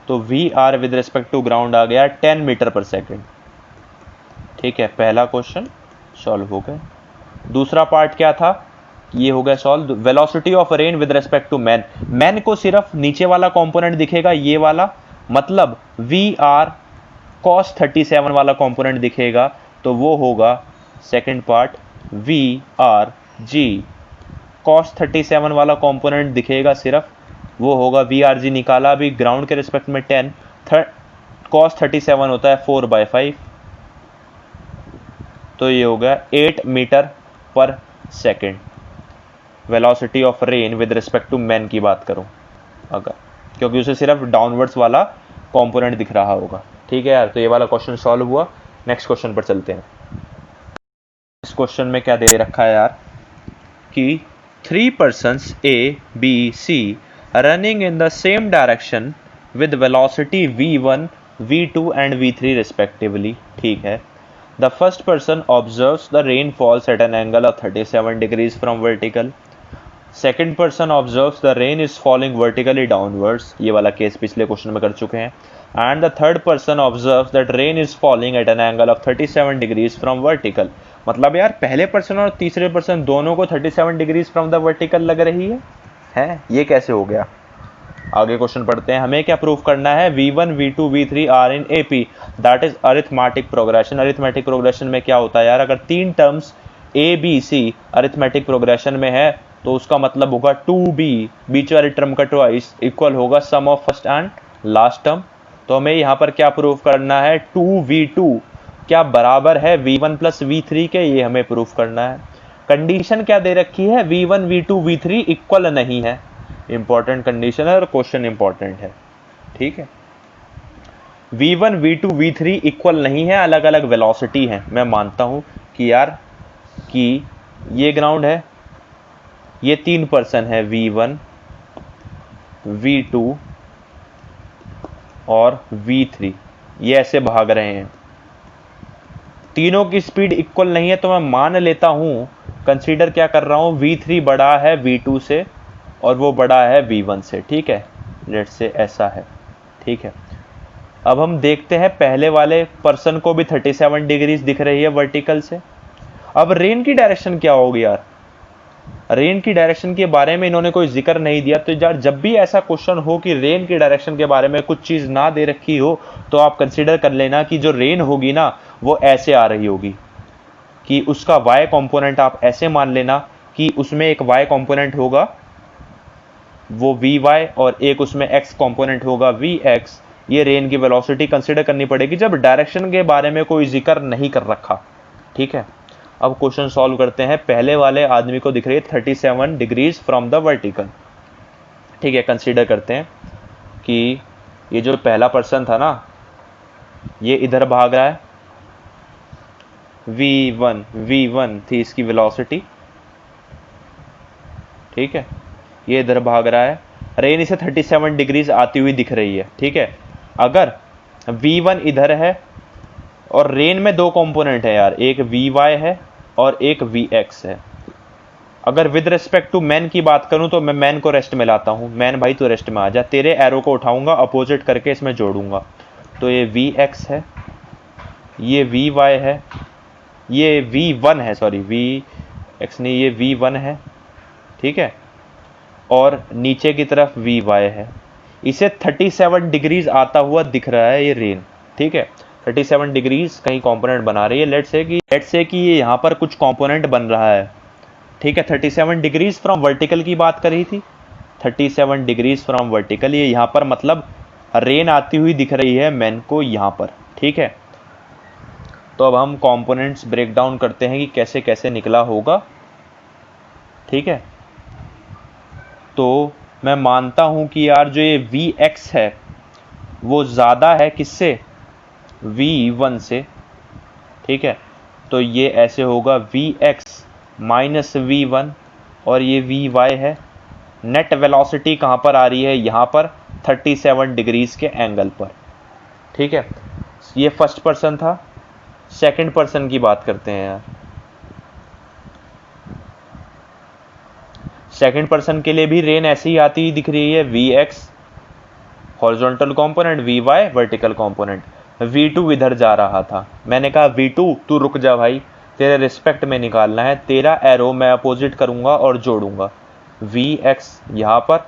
तो V R with respect to ground आ गया 10 मीटर पर सेकेंड। ठीक है, पहला क्वेश्चन सॉल्व हो गया। दूसरा पार्ट क्या था, ये हो गया solve. Velocity of rain with respect to man, man को सिर्फ नीचे वाला कंपोनेंट दिखेगा ये वाला, मतलब वी आर कॉस 37 वाला कंपोनेंट दिखेगा, तो वो होगा second part V R G cos 37 वाला कंपोनेंट दिखेगा सिर्फ, वो होगा वी आर जी निकाला अभी ग्राउंड के रिस्पेक्ट में 10, कॉस 37 होता है 4/5, तो ये होगा 8 metre per second velocity of rain with respect to man की बात करूं अगर, क्योंकि उसे सिर्फ डाउनवर्ड्स वाला कंपोनेंट दिख रहा होगा। ठीक है यार, तो ये वाला क्वेश्चन सॉल्व हुआ। नेक्स्ट क्वेश्चन पर चलते हैं। इस क्वेश्चन में क्या दे रखा है यार कि 3 persons A, B, C running in the same direction with velocity v1, v2 and v3 respectively. ठीक है, the first person observes the rain falls at an angle of 37 degrees from vertical. Second person observes the rain is falling vertically downwards. ये वाला case पिछले question में कर चुके हैं. And the third person observes that rain is falling at an angle of 37 degrees from vertical. मतलब यार पहले पर्सन और तीसरे पर्सन दोनों को 37 डिग्रीज फ्रॉम द वर्टिकल लग रही है? ये कैसे हो गया? आगे क्वेश्चन पढ़ते हैं। हमें क्या प्रूफ करना है, v1, v2, v3 are in AP, that is arithmetic progression. Arithmetic progression में क्या होता है यार, अगर तीन terms A B C arithmetic progression में है तो उसका मतलब होगा 2b, बीच वाली टर्म का ट्वाइस इक्वल होगा sum of first and last term. तो हमें यहाँ पर क्या प्रूफ करना है, 2v2 क्या बराबर है v1 प्लस v3 के, ये हमें प्रूफ करना है। कंडीशन क्या दे रखी है, v1 v2 v3 इक्वल नहीं है। इंपॉर्टेंट कंडीशन है और क्वेश्चन इंपॉर्टेंट है, ठीक है। v1 v2 v3 इक्वल नहीं है, अलग अलग वेलोसिटी है। मैं मानता हूं कि यार कि ये ग्राउंड है, ये तीन पर्सन है v1 v2 और v3, ये ऐसे भाग रहे हैं, तीनों की स्पीड इक्वल नहीं है। तो मैं मान लेता हूं, कंसीडर क्या कर रहा हूं, v3 बड़ा है v2 से और वो बड़ा है v1 से, ठीक है। लेट्स से ऐसा है, ठीक है। अब हम देखते हैं पहले वाले पर्सन को भी 37 डिग्रीज दिख रही है वर्टिकल से। अब रेन की डायरेक्शन क्या होगी यार, रेन की डायरेक्शन के बारे में इन्होंने कोई जिक्र नहीं दिया। तो यार जब भी ऐसा क्वेश्चन हो कि रेन की डायरेक्शन के बारे में कुछ चीज ना दे रखी हो, तो आप कंसीडर कर लेना कि जो रेन होगी ना वो ऐसे आ रही होगी, कि उसका y कंपोनेंट आप ऐसे मान लेना कि उसमें एक y कंपोनेंट होगा वो vy, और एक उसमें x कंपोनेंट होगा vx। ये रेन की वेलोसिटी कंसीडर करनी पड़ेगी जब डायरेक्शन के बारे में कोई जिक्र नहीं कर रखा। ठीक है, अब क्वेश्चन सॉल्व करते हैं। पहले वाले आदमी को दिख रही है 37 डिग्रीज फ्रॉम द वर्टिकल। ठीक है, कंसीडर करते हैं कि ये जो पहला पर्सन था ना, ये इधर भाग रहा है, v1 थी इसकी वेलोसिटी। ठीक है, ये इधर भाग रहा है, रेन इसे 37 डिग्रीज आती हुई दिख रही है। ठीक है, अगर v1 इधर है और रेन में दो कंपोनेंट है यार, एक vy है और एक vx है। अगर विद रिस्पेक्ट टू मैन की बात करूं तो मैं मैन को रेस्ट में लाता हूं। मैन भाई तो रेस्ट में आ जा, तेरे एरो को उठाऊंगा, अपोजिट करके इसमें जोड़ूंगा। तो ये vx है, ये vy है, ये v1 है, सॉरी vx नहीं, ये v1 है। ठीक है, और नीचे की तरफ vy है। इसे 37 डिग्रीज आता हुआ दिख रहा है ये रेन। ठीक है, 37 डिग्रीज कहीं कंपोनेंट बना रही है। लेट्स से कि ये यहाँ पर कुछ कंपोनेंट बन रहा है। ठीक है, 37 डिग्रीज फ्रॉम वर्टिकल की बात करी थी, 37 डिग्रीज फ्रॉम वर्टिकल, ये यहाँ पर मतलब रेन आती हुई दिख रही है मैन को यहाँ पर। ठीक है, तो अब हम कंपोनेंट्स ब्रेक डाउन करते हैं कि कैसे कैसे निकला होगा। ठीक है, तो मैं मानता हूं कि यार जो ये vx है वो ज़्यादा है किससे, v1 से। ठीक है, तो ये ऐसे होगा vx माइनस v1, और ये vy है। नेट वेलोसिटी कहाँ पर आ रही है, यहाँ पर 37 डिग्रीज के एंगल पर। ठीक है, ये फर्स्ट पर्सन था। सेकंड पर्सन की बात करते हैं यार। सेकंड पर्सन के लिए भी रेन ऐसी ही आती दिख रही है, vx horizontal component, vy vertical component. v2 इधर जा रहा था, मैंने कहा v2 तू रुक जा भाई, तेरे रिस्पेक्ट में निकालना है, तेरा एरो मैं अपोजिट करूंगा और जोड़ूंगा। vx यहाँ पर,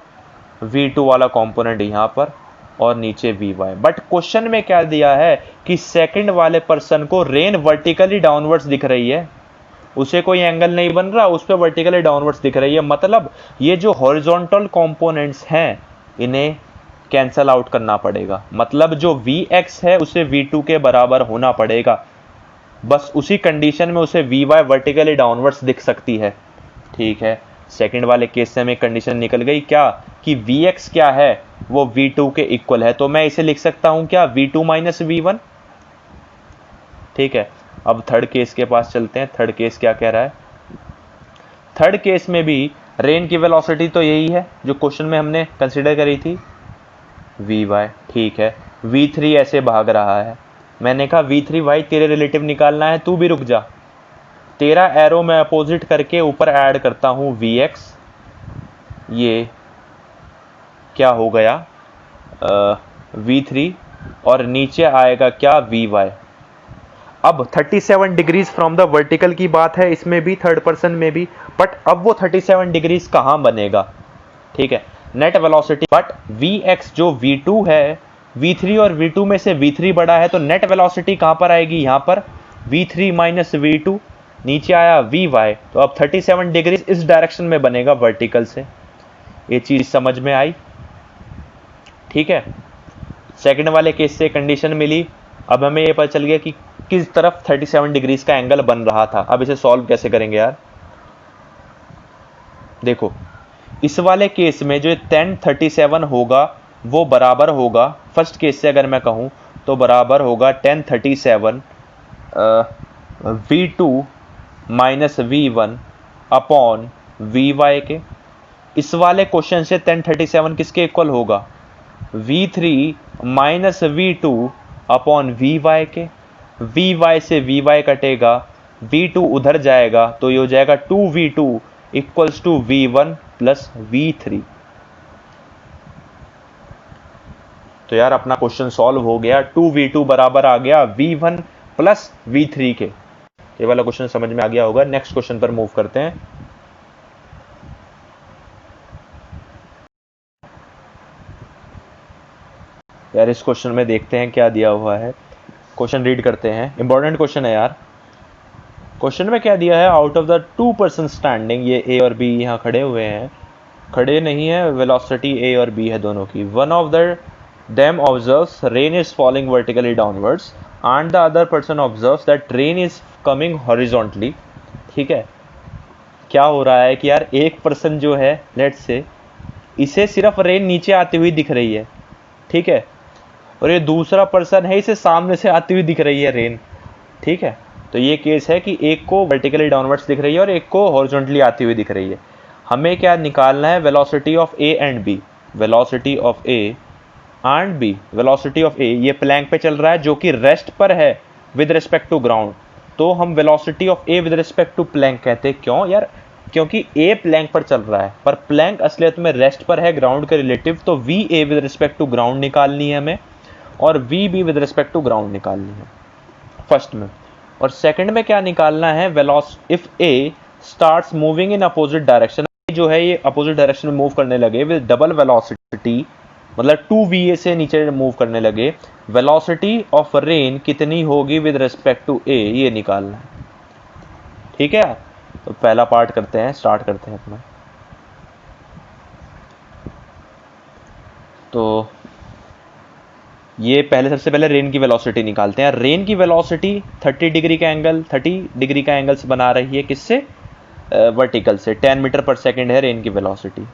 v2 वाला कंपोनेंट यहाँ पर, और नीचे vy। बट क्वेश्चन में क्या दिया है कि सेकंड वाले पर्सन को रेन वर्टिकली डाउनवर्ड्स दिख रही है, उसे कोई एंगल नहीं बन रहा, उस पर वर्टिकली डाउनवर्ड्स दिख रही है। मतलब ये जो हॉरिजॉन्टल कंपोनेंट्स हैं इन्हें कैंसल आउट करना पड़ेगा। मतलब जो vx है उसे v2 के बराबर होना पड़ेगा, बस उसी कंडीशन में उसे vy वर्टिकली डाउनवर्ड्स दिख सकती है। ठीक है, सेकंड वाले केस से हमें कंडीशन निकल गई क्या कि vx क्या है, वो v2 के इक्वल है। तो मैं इसे लिख सकता हूं क्या, v2 माइनस v1। ठीक है, अब थर्ड केस के पास चलते हैं। थर्ड केस क्या कह रहा है, थर्ड केस में भी रेन की वेलोसिटी तो यही है जो क्वेश्चन में हमने कंसीडर करी थी, vy। ठीक है, v3 ऐसे भाग रहा है, मैंने कहा v3 भाई तेरे रिलेटिव निकालना है, तू भी रुक जा, तेरा एरो मैं अपोजिट करके ऊपर ऐड करता हूं vx। ये क्या हो गया v3, और नीचे आएगा क्या vy। अब 37 डिग्रीज फ्रॉम द वर्टिकल की बात है इसमें भी, थर्ड पर्सन में भी, बट अब वो 37 डिग्रीज कहां बनेगा। ठीक है, नेट वेलोसिटी, बट vx जो v2 है, v3 और v2 में से v3 बड़ा है, तो नेट वेलोसिटी कहां पर आएगी, यहां पर v3 माइनस v2, नीचे आया vy। तो अब 37 डिग्रीज इस डायरेक्शन में बनेगा वर्टिकल से। ये चीज समझ में आई। ठीक है, सेकंड वाले केस से कंडीशन मिली। अब हमें ये पता चल गया कि किस तरफ 37 डिग्रीज का एंगल बन रहा था। अब इसे सॉल्व कैसे करेंगे यार, देखो इस वाले केस में जो tan 37 होगा वो बराबर होगा, फर्स्ट केस से अगर मैं कहूं तो बराबर होगा tan 37 v2 minus v1 upon vy के। इस वाले क्वेश्चन से tan 37 किसके इक्वल होगा, v3 minus v2 upon vy के। vy से vy कटेगा, v2 उधर जाएगा तो ये हो जाएगा 2v2 equals to v1 plus v3। तो यार अपना क्वेश्चन सॉल्व हो गया, 2v2 बराबर आ गया v1 प्लस v3 के। ये वाला क्वेश्चन समझ में आ गया होगा। नेक्स्ट क्वेश्चन पर मूव करते हैं। यार इस क्वेश्चन में देखते हैं क्या दिया हुआ है। क्वेश्चन रीड करते हैं, इंपॉर्टेंट क्वेश्चन है यार। क्वेश्चन में क्या दिया है, out of the 2 person standing, ये ए और बी यहाँ खड़े हुए हैं, खड़े नहीं है, वेलोसिटी ए और बी है दोनों की। One of the them observes rain is falling vertically downwards and the other person observes that rain is coming horizontally. ठीक है, क्या हो रहा है कि यार एक पर्सन जो है, लेट्स से इसे सिर्फ रेन नीचे आती हुई दिख रही है, ठीक है, और ये दूसरा पर्सन है, इसे सामने से आती हुई दिख रही है रेन। ठीक है, तो ये केस है कि एक को वर्टिकली डाउनवर्ड्स दिख रही है और एक को हॉरिजॉन्टली आती हुई दिख रही है। हमें क्या निकालना है, velocity of A and B. Velocity of A and B, velocity of A ये प्लैंक पे चल रहा है जो कि रेस्ट पर है विद रिस्पेक्ट टू ग्राउंड, तो हम velocity of A with respect to plank कहते हैं। क्यों यार, क्योंकि ए प्लैंक पर चल रहा है पर प्लैंक असलियत में रेस्ट पर है ग्राउंड के रिलेटिव, तो V A with respect to ground निकालनी है हमें और V B with respect to ground निकालनी है फर्स्ट में। और सेकंड में क्या निकालना है, if A starts moving in opposite direction, जो है ये अपोजिट डायरेक्शन में मूव करने लगे विद डबल वेलोसिटी, मतलब 2va से नीचे मूव करने लगे, वेलोसिटी ऑफ रेन कितनी होगी विद रिस्पेक्ट टू ए, ये निकालना है। ठीक है, तो पहला पार्ट करते हैं, स्टार्ट करते हैं अपना। तो ये पहले, सबसे पहले रेन की वेलोसिटी निकालते हैं। रेन की वेलोसिटी 30 डिग्री का एंगल से बना रही है, किससे, वर्टिकल से। 10 मीटर पर सेकेंड है रेन की वेलोसिटी।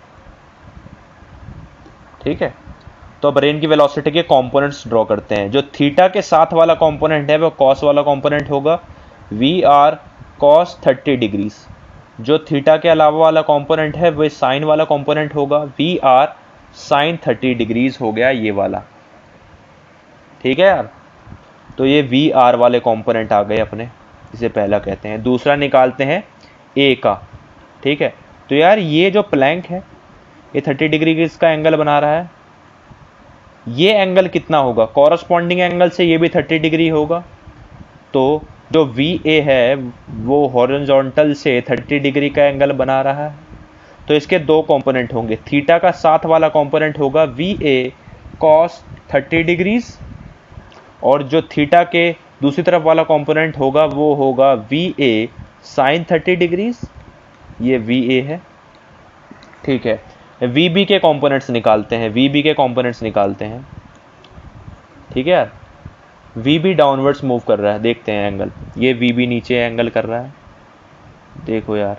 ठीक है, तो अब रेन की वेलोसिटी के कंपोनेंट्स ड्रॉ करते हैं। जो थीटा के साथ वाला कंपोनेंट है वो कॉस वाला कंपोनेंट होगा, वी आर कॉस 30 डिग्रीज। जो थीटा के अलावा वाला कंपोनेंट है वो साइन वाला कंपोनेंट होगा, वी आर साइन 30 डिग्रीज हो गया ये वाला। ठीक है यार, तो ये वी आर वाले कंपोनेंट आ गए अपने, इसे पहला कहते हैं। दूसरा निकालते हैं ए का। ठीक है, तो यार ये जो प्लैंक है ये 30 डिग्री की इसका एंगल बना रहा है, ये एंगल कितना होगा, कॉरस्पॉन्डिंग एंगल से ये भी 30 डिग्री होगा। तो जो वी ए है वो हॉरिजॉन्टल से 30 डिग्री का एंगल बना रहा है, तो इसके दो कंपोनेंट होंगे। थीटा का साथ वाला कंपोनेंट होगा वी ए कॉस 30 डिग्रीज, और जो थीटा के दूसरी तरफ वाला कंपोनेंट होगा वो होगा वी ए साइन 30 डिग्रीज, ये वी ए है। ठीक है, वी बी के कंपोनेंट्स निकालते हैं, वी बी के कंपोनेंट्स निकालते हैं। ठीक है यार, वी बी डाउनवर्ड्स मूव कर रहा है, देखते हैं एंगल, ये वी बी नीचे एंगल कर रहा है। देखो यार,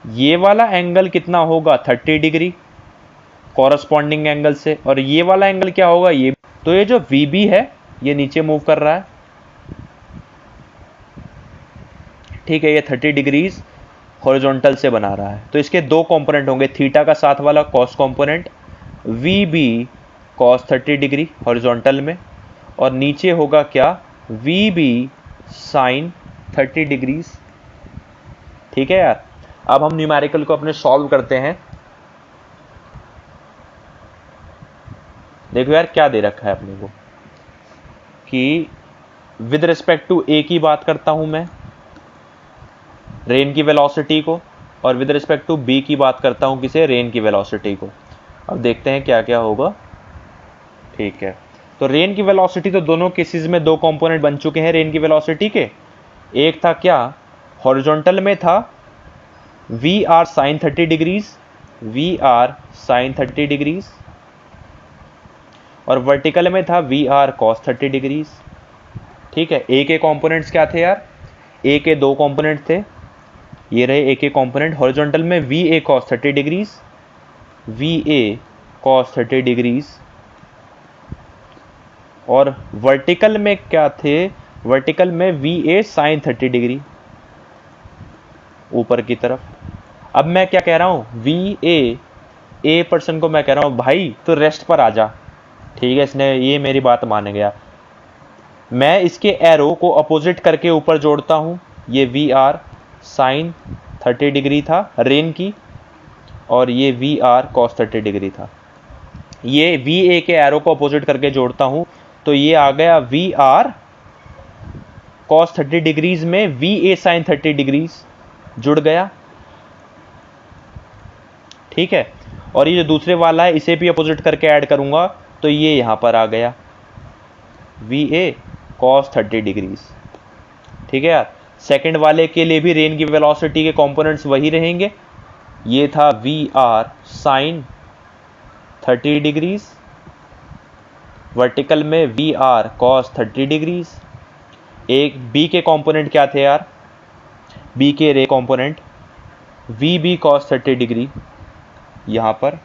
ये वाला एंगल कितना होगा, 30 डिग्री कॉरस्पॉन्डिंग एंगल से, और ये वाला एंगल क्या होगा, ये। तो ये जो वी बी है ये नीचे मूव कर रहा है। ठीक है, ये 30 डिग्रीज हॉरिजॉन्टल से बना रहा है, तो इसके दो कंपोनेंट होंगे। थीटा का साथ वाला cos component V B cos 30 degree horizontal में, और नीचे होगा क्या, वी बी साइन 30 डिग्रीज। ठीक है यार, अब हम न्यूमेरिकल को अपने सॉल्व करते हैं। देखो यार क्या दे रखा है अपने को, कि विद रिस्पेक्ट टू ए की बात करता हूं मैं, रेन की वेलोसिटी को, और विद रिस्पेक्ट टू बी की बात करता हूं किसे, रेन की वेलोसिटी को। अब देखते हैं क्या क्या होगा। ठीक है, तो रेन की वेलोसिटी, तो दोनों केसेस में दो कंपोनेंट बन चुके हैं रेन की वेलोसिटी के। एक था क्या, हॉरिजॉन्टल में था V R sine 30 degrees, V R sine 30 degrees, और वर्टिकल में था वी आर कॉस 30 डिग्रीज। ठीक है, ए के कंपोनेंट्स क्या थे यार, ए के दो कंपोनेंट थे, ये रहे ए के कंपोनेंट। हॉरिजॉन्टल में we A cos 30 degrees, we A cos 30 degrees, और वर्टिकल में क्या थे, वर्टिकल में वी ए साइन 30 डिग्री ऊपर की तरफ। अब मैं क्या कह रहा हूं, वी ए पर्सन को मैं कह रहा हूं भाई तो रेस्ट पर आ जा। ठीक है, इसने ये मेरी बात मान गया। मैं इसके एरो को अपोजिट करके ऊपर जोड़ता हूं, ये वी आर साइन 30 डिग्री था रेन की, और ये वी आर कॉस 30 डिग्री था। ये वी ए के एरो को अपोजिट करके जोड़ता हूं, तो ये आ गया वी आर कॉस 30 डिग्रीज में वी ए साइन 30 डिग्रीज जुड़ गया, ठीक है। और ये जो दूसरे वाला है इसे भी अपोजिट करके ऐड करूंगा तो ये यहां पर आ गया वी ए कॉस 30 डिग्रीज, ठीक है यार। सेकंड वाले के लिए भी रेन की वेलोसिटी के कंपोनेंट्स वही रहेंगे, ये था V R sine 30 degrees, vertical में वी आर कॉस 30 डिग्रीज। एक बी के कंपोनेंट क्या थे यार, बी के रे component V B cos 30 degree यहां पर,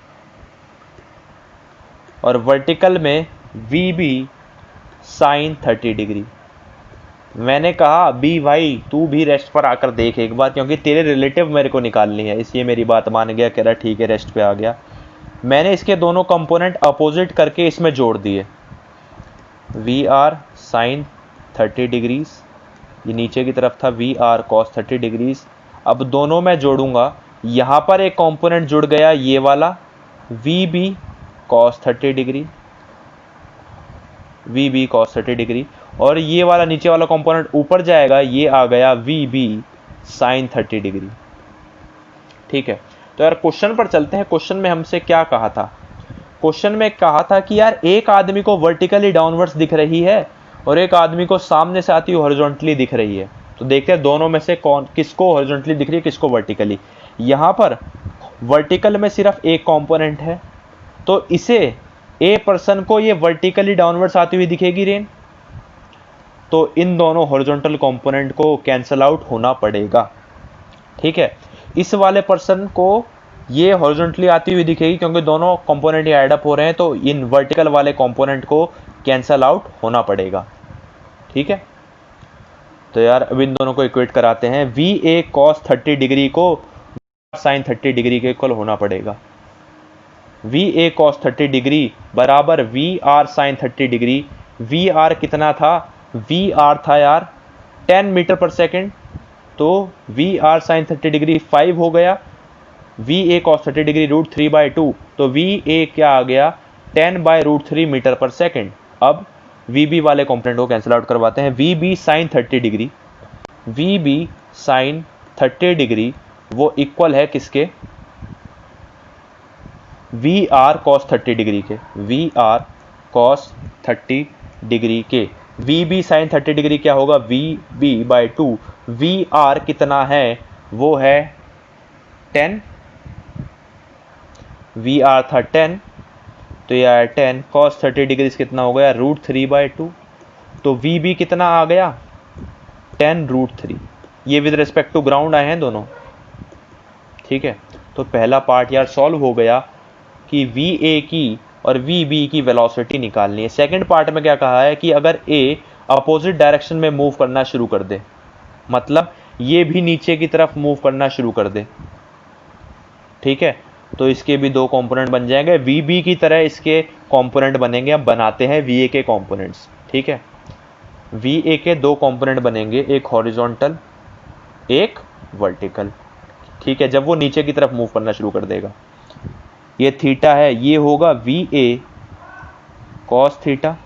और वर्टिकल में वी बी साइन 30 डिग्री। मैंने कहा बी भाई तू भी रेस्ट पर आकर देख एक बार, क्योंकि तेरे रिलेटिव मेरे को निकालनी है, इसलिए मेरी बात मान गया, कह रहा ठीक है रेस्ट पे आ गया। मैंने इसके दोनों कंपोनेंट अपोजिट करके इसमें जोड़ दिए, वी आर साइन 30 डिग्रीज, ये नीचे की तरफ था वी आर कॉस 30 डिग्रीज। अब दोनों मैं जोड़ूंगा, यहां पर एक कंपोनेंट जुड़ गया ये वाला V B cos 30 degree, V B cos 30 degree, और ये वाला नीचे वाला कंपोनेंट ऊपर जाएगा, ये आ गया वी बी साइन 30 डिग्री, ठीक है। तो यार क्वेश्चन पर चलते हैं। क्वेश्चन में हमसे क्या कहा था, क्वेश्चन में कहा था कि यार एक आदमी को वर्टिकली डाउनवर्ड्स दिख रही है और एक आदमी को सामने से आती हुई हॉरिजॉन्टली दिख रही है, तो देखते हैं दोनों में से कौन किसको हॉरिजॉन्टली दिख रही है किसको वर्टिकली। यहां पर वर्टिकल में सिर्फ एक कंपोनेंट है, तो इसे ए पर्सन को ये वर्टिकली डाउनवर्ड्स आती हुई दिखेगी रेन, तो इन दोनों हॉरिजॉन्टल कंपोनेंट को कैंसल आउट होना पड़ेगा, ठीक है। इस वाले पर्सन को ये हॉरिजॉन्टली आती हुई दिखेगी क्योंकि दोनों कंपोनेंट ये ऐड अप हो रहे हैं, तो इन वर्टिकल वाले कंपोनेंट को कैंसल आउट होना पड़ेगा, ठीक है। तो यार अब इन दोनों को इक्वेट कराते हैं, वी ए कॉस 30 डिग्री को साइन 30 डिग्री के इक्वल होना पड़ेगा। वी ए कॉस 30 डिग्री बराबर V R sine 30 degree. V R कितना था, वी आर था यार 10 मीटर पर सेकेंड, तो वी आर साइन 30 डिग्री 5 हो गया, वी ए कॉस 30 डिग्री √3/2, तो वी ए क्या आ गया 10/√3 मीटर पर सेकेंड। अब वी बी वाले कंपोनेंट को कैंसिल आउट करवाते हैं, V B sine 30 degree, V B sine 30 degree वो इक्वल है किसके, वी आर कॉस 30 डिग्री के, वी आर कॉस 30 डिग्री के। वी बी साइन 30 डिग्री क्या होगा, V B by 2, V R कितना है वो है 10, वी आर था 10, तो यह 10 कॉस 30 डिग्री कितना हो गया √3/2, तो वी बी कितना आ गया 10√3। ये विद रिस्पेक्ट टू ग्राउंड आए हैं दोनों, ठीक है। तो पहला पार्ट यार सॉल्व हो गया कि वी ए की और वी बी की वेलोसिटी निकालनी है। सेकंड पार्ट में क्या कहा है कि अगर ए अपोजिट डायरेक्शन में मूव करना शुरू कर दे, मतलब ये भी नीचे की तरफ मूव करना शुरू कर दे, ठीक है, तो इसके भी दो कंपोनेंट बन जाएंगे, वी बी की तरह इसके कंपोनेंट बनेंगे। अब बनाते हैं वी ए के कंपोनेंट्स, ठीक है। वी ए के दो कंपोनेंट बनेंगे, एक हॉरिजॉन्टल एक वर्टिकल, ठीक है। जब वो नीचे की तरफ मूव करना शुरू कर देगा, ये थीटा है, ये होगा वी ए कॉस थीटा,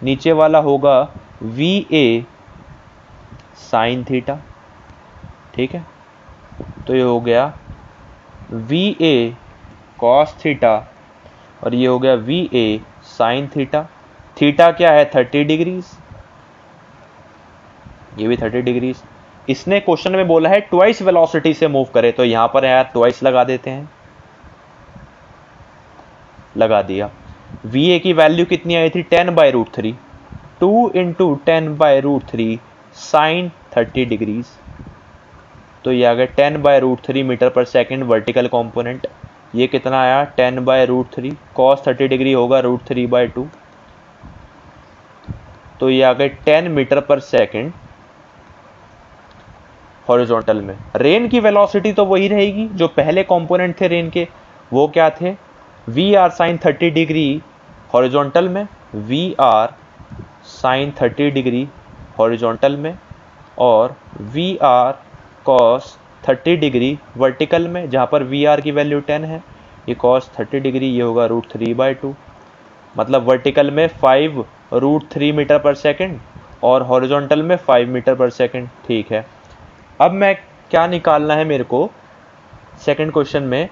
नीचे वाला होगा वी ए साइन थीटा, ठीक है। तो ये हो गया वी ए कॉस थीटा और ये हो गया V A sine theta. Theta क्या है 30 डिग्रीज, ये भी 30 डिग्रीज। इसने क्वेश्चन में बोला है ट्वाइस वेलोसिटी से मूव करे, तो यहां पर यार ट्वाइस लगा देते हैं, लगा दिया। वी ए की वैल्यू कितनी आई थी 10/√3, 2 × 10/√3 साइन 30 डिग्रीज, तो ये आ गया 10/√3 metre per second vertical component. ये कितना आया 10/√3, कॉस 30 डिग्री होगा √3/2, तो ये आ गए 10 मीटर पर सेकेंड हॉरिजॉन्टल में। रेन की वेलोसिटी तो वही रहेगी जो पहले कंपोनेंट थे रेन के, वो क्या थे, V R sine 30 degree horizontal में, V R sine 30 degree horizontal में, और V R cos 30 degree vertical में, जहाँ पर वी आर की वैल्यू 10 है, ये कॉस 30 डिग्री ये होगा √3/2, मतलब वर्टिकल में 5√3 मीटर पर सेकेंड और हॉरिजॉन्टल में 5 मीटर पर सेकंड। ठीक है, अब मैं क्या निकालना है मेरे को सेकंड क्वेश्चन में,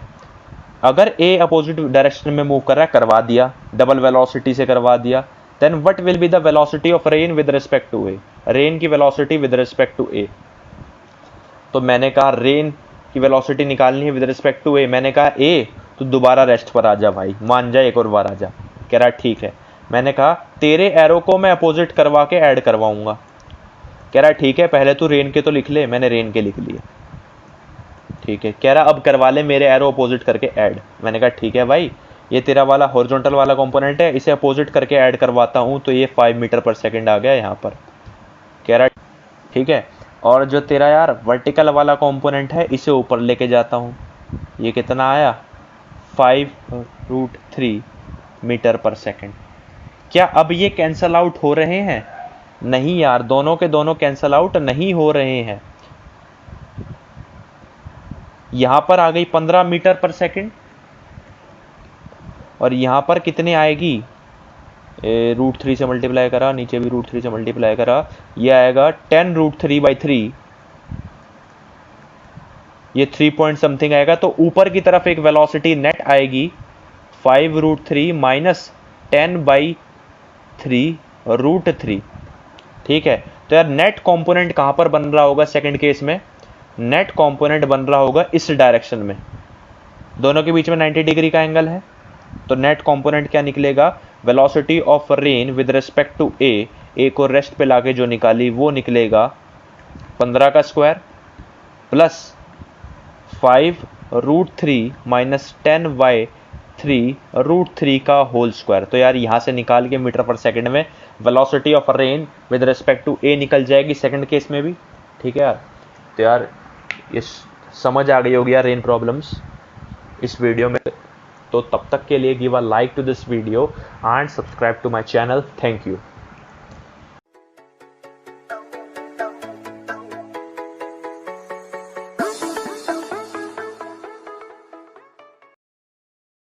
अगर ए अपोजिट डायरेक्शन में मूव कर रहा है, करवा दिया, डबल वेलोसिटी से करवा दिया, then what will be the velocity of rain with respect to A, rain की velocity with respect to A. तो मैंने कहा रेन की वेलोसिटी निकालनी है विद रिस्पेक्ट टू ए, मैंने कहा ए तो दोबारा रेस्ट पर आ जा भाई, मान जा, एक और बार आ जा। कह रहा ठीक है। मैंने कहा तेरे एरो को मैं अपोजिट करवा के ऐड करवाऊंगा। कह रहा ठीक है, पहले तू रेन के तो लिख ले। मैंने रेन के लिख लिए। ठीक है, कह रहा अब करवा ले मेरे एरो अपोजिट करके ऐड। मैंने कहा ठीक है भाई, ये तेरा वाला हॉरिजॉन्टल वाला कंपोनेंट है, इसे अपोजिट करके ऐड करवाता हूँ, तो ये 5 मीटर पर सेकंड आ गया यहाँ पर। कह रहा ठीक है, और जो तेरा यार वर्टिकल वाला कंपोनेंट है, इसे ऊपर लेके जाता हूँ, ये कितना आया 5√3 मीटर पर सेकंड। क्या अब ये कैंसल आउट हो रहे हैं? नहीं यार, दोनों के दोनों कैंसल आउट नहीं हो रहे हैं। यहां पर आ गई 15 मीटर पर सेकंड, और यहां पर कितने आएगी, √3 से मल्टीप्लाई करा, नीचे भी √3 से मल्टीप्लाई करा, ये आएगा 10√3/3, ये 3 पॉइंट समथिंग आएगा। तो ऊपर की तरफ एक वेलोसिटी नेट आएगी 5√3 माइनस 10/3√3। ठीक है, तो यार नेट कंपोनेंट कहां पर बन रहा होगा सेकंड केस में? नेट कंपोनेंट बन रहा होगा इस डायरेक्शन में, दोनों के बीच में 90 डिग्री का एंगल है। तो नेट कंपोनेंट क्या निकलेगा, velocity of rain with respect to A को रेस्ट पे लाके जो निकाली वो निकलेगा 15 का स्क्वायर प्लस 5√3 माइनस 10/3√3 का होल स्क्वायर। तो यार यहां से निकाल के मीटर पर सेकंड में velocity of rain with respect to A निकल जाएगी सेकंड केस में भी। ठीक है यार, तो यार ये समझ आ गई होगी यार रेन प्रॉब्लम्स इस वीडियो में। तो तब तक के लिए give a like to this video and subscribe to my channel. Thank you.